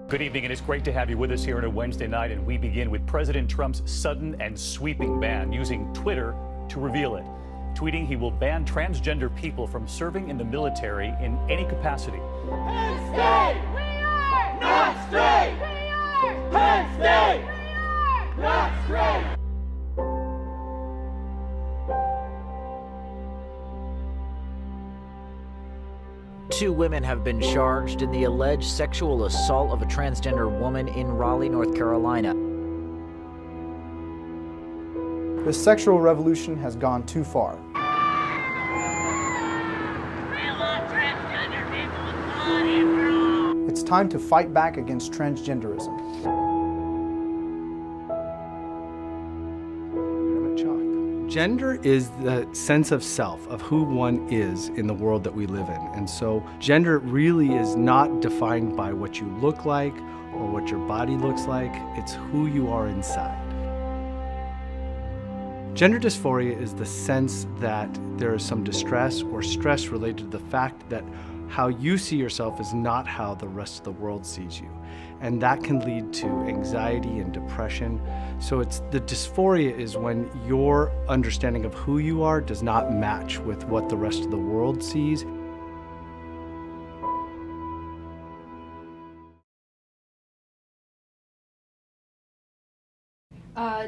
Good evening, and it's great to have you with us here on a Wednesday night. And we begin with President Trump's sudden and sweeping ban, using Twitter to reveal it. Tweeting he will ban transgender people from serving in the military in any capacity. Penn State! We are not straight! We are Penn State! We are not straight! Two women have been charged in the alleged sexual assault of a transgender woman in Raleigh, North Carolina. The sexual revolution has gone too far. We love transgender people with body for all. It's time to fight back against transgenderism. Gender is the sense of self, of who one is in the world that we live in. And so gender really is not defined by what you look like or what your body looks like. It's who you are inside. Gender dysphoria is the sense that there is some distress or stress related to the fact that how you see yourself is not how the rest of the world sees you. And that can lead to anxiety and depression. So the dysphoria is when your understanding of who you are does not match with what the rest of the world sees.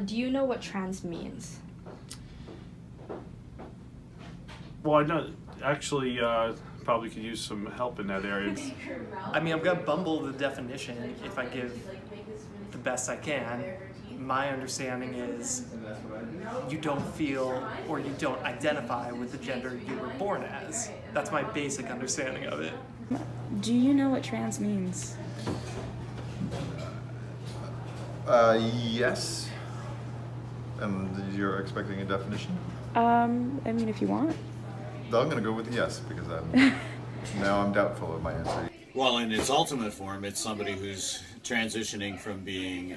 Do you know what trans means? Well, I know, actually, probably could use some help in that area. I mean, I'm gonna bumble the definition if I give the best I can. My understanding is you don't feel or you don't identify with the gender you were born as. That's my basic understanding of it. Do you know what trans means? Yes. And you're expecting a definition? I mean, if you want. I'm going to go with yes, because now I'm doubtful of my answer. Well, in its ultimate form, it's somebody who's transitioning from being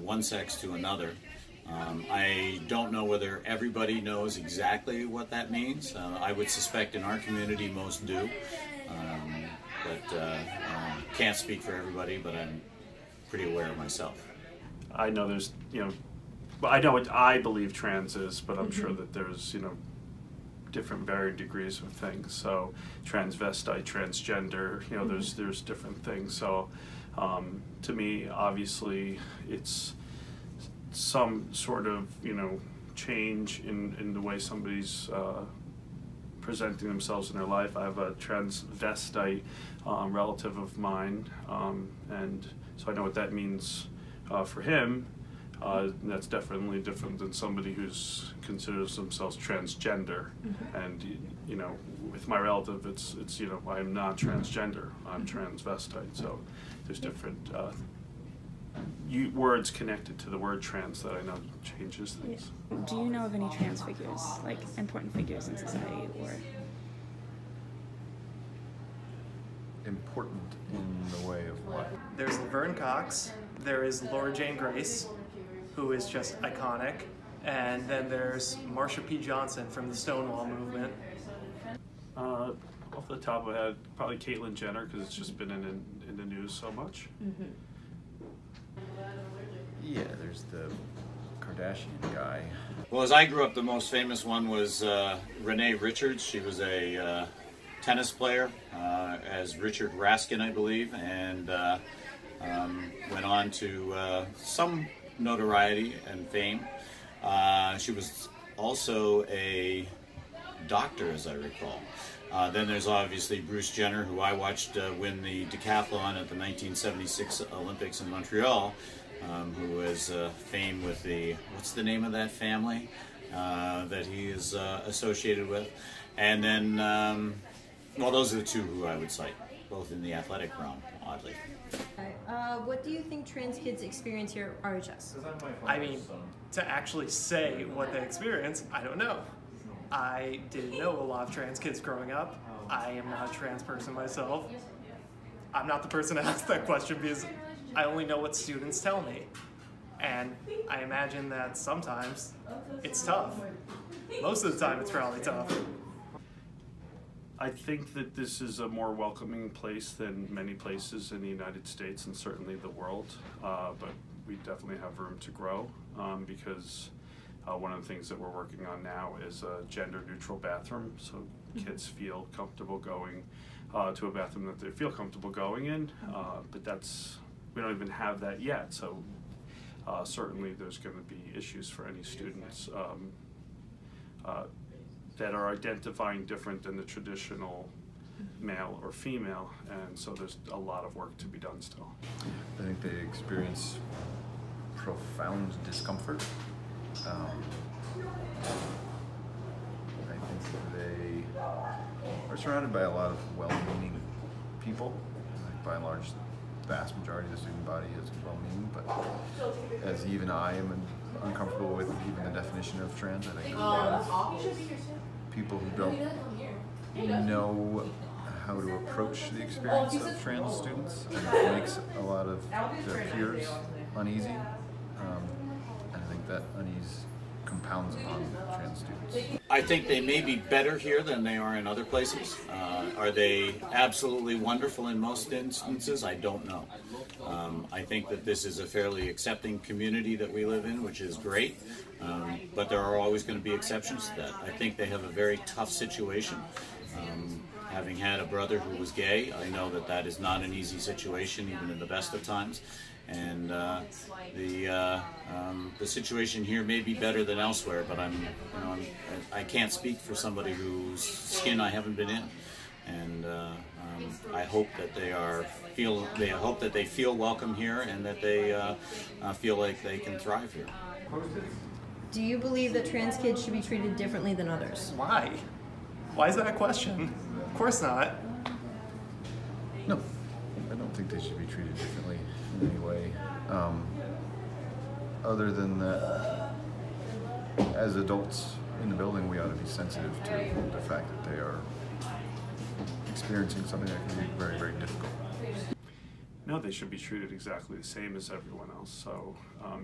one sex to another. I don't know whether everybody knows exactly what that means. I would suspect in our community most do, but can't speak for everybody, but I'm pretty aware of myself. I know there's, I know what I believe trans is, but I'm sure that there's, different varying degrees of things. So transvestite, transgender, there's different things. So to me, obviously, it's some sort of, change in the way somebody's presenting themselves in their life. I have a transvestite relative of mine, and so I know what that means for him. That's definitely different than somebody who's considers themselves transgender. And with my relative, it's I'm not transgender. I'm transvestite. So there's different words connected to the word trans that I know changes things. Yeah. Do you know of any trans figures, like important figures in society, or? Important in the way of what? There's Laverne Cox. There is Laura Jane Grace, who is just iconic. And then there's Marsha P. Johnson from the Stonewall movement. Off the top of my head, probably Caitlyn Jenner, because it's just been in the news so much. Yeah, there's the Kardashian guy. Well, as I grew up, the most famous one was Renee Richards. She was a tennis player, as Richard Raskin, I believe, and went on to some notoriety and fame. She was also a doctor, as I recall. Then there's obviously Bruce Jenner, who I watched win the decathlon at the 1976 Olympics in Montreal, who has fame with what's the name of that family that he is associated with. And then, well, those are the two who I would cite, both in the athletic realm, oddly. What do you think trans kids experience here at RHS? I mean, to actually say what they experience, I don't know. I didn't know a lot of trans kids growing up. I am not a trans person myself. I'm not the person to ask that question because I only know what students tell me. And I imagine that sometimes it's tough. Most of the time it's probably tough. I think that this is a more welcoming place than many places in the United States and certainly the world, but we definitely have room to grow because one of the things that we're working on now is a gender-neutral bathroom, so kids feel comfortable going to a bathroom that they feel comfortable going in, but we don't even have that yet, so certainly there's going to be issues for any students that are identifying different than the traditional male or female, and so there's a lot of work to be done still. I think they experience profound discomfort. I think they are surrounded by a lot of well-meaning people. By and large, the vast majority of the student body is well-meaning, but as even I am uncomfortable with even the definition of trans, I think there's a lot of people who don't know how to approach the experience of trans students, and it makes a lot of their peers uneasy, and I think that unease compounds upon trans students. I think they may be better here than they are in other places. Are they absolutely wonderful in most instances? I don't know. I think that this is a fairly accepting community that we live in, which is great, but there are always going to be exceptions to that. I think they have a very tough situation. Having had a brother who was gay, I know that that is not an easy situation, even in the best of times. And the situation here may be better than elsewhere, but I can't speak for somebody whose skin I haven't been in. And I hope that they feel welcome here, and that they feel like they can thrive here. Do you believe that trans kids should be treated differently than others? Why? Why is that a question? Of course not. No, I don't think they should be treated differently in any way. Other than that, as adults in the building, we ought to be sensitive to the fact that they are experiencing something that can be very, very difficult. No, they should be treated exactly the same as everyone else. So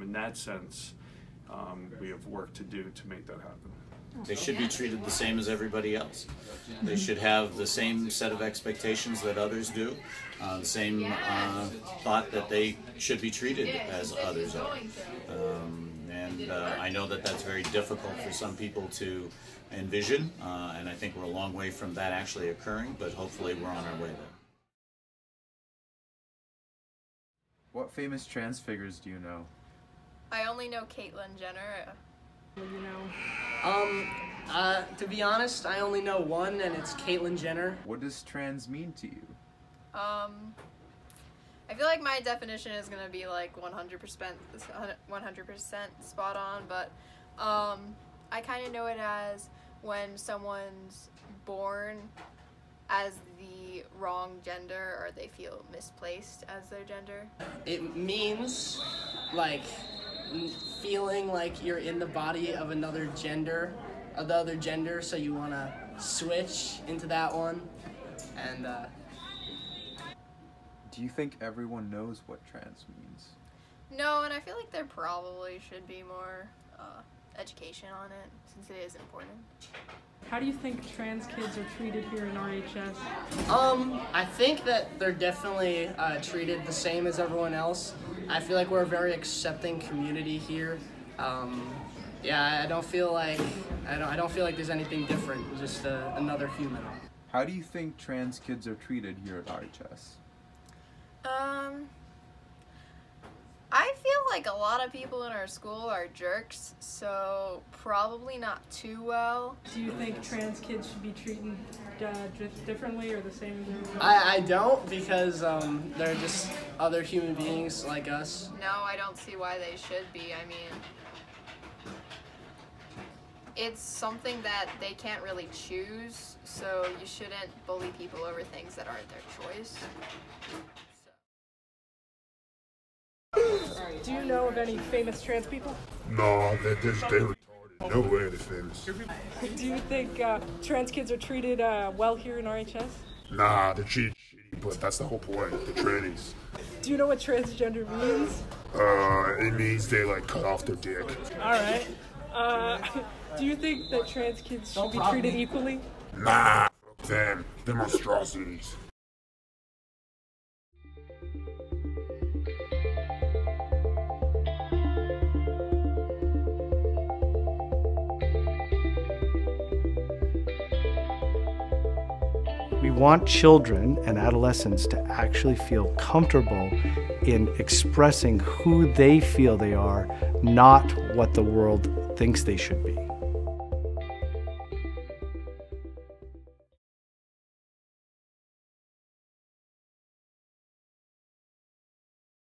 in that sense, we have work to do to make that happen. They should be treated the same as everybody else. They should have the same set of expectations that others do, the same thought that they should be treated as others are. And I know that that's very difficult for some people to envision, and I think we're a long way from that actually occurring, but hopefully we're on our way there. What famous trans figures do you know? I only know Caitlyn Jenner. You know? To be honest, I only know one, and it's Caitlyn Jenner. What does trans mean to you? I feel like my definition is gonna be like 100% spot on, but I kind of know it as when someone's born as the wrong gender, or they feel misplaced as their gender. It means like feeling like you're in the body of another gender, of the other gender, so you want to switch into that one. And do you think everyone knows what trans means? No, and I feel like there probably should be more education on it, since it is important. how do you think trans kids are treated here in RHS? I think that they're definitely treated the same as everyone else. I feel like we're a very accepting community here. Yeah, I don't feel like there's anything different. Just another human. How do you think trans kids are treated here at RHS? I feel like a lot of people in our school are jerks, so probably not too well. Do you think trans kids should be treated differently or the same as everyone else? I don't, because they're just other human beings like us. No, I don't see why they should be. I mean, it's something that they can't really choose, so you shouldn't bully people over things that aren't their choice. Do you know of any famous trans people? No, they're retarded. No way they're famous. Do you think trans kids are treated well here in RHS? Nah, they're treated shitty, but that's the whole point. The trannies. Do you know what transgender means? It means they like cut off their dick. Alright. Do you think that trans kids should be treated equally? Nah. Them monstrosities. We want children and adolescents to actually feel comfortable in expressing who they feel they are, not what the world thinks they should be.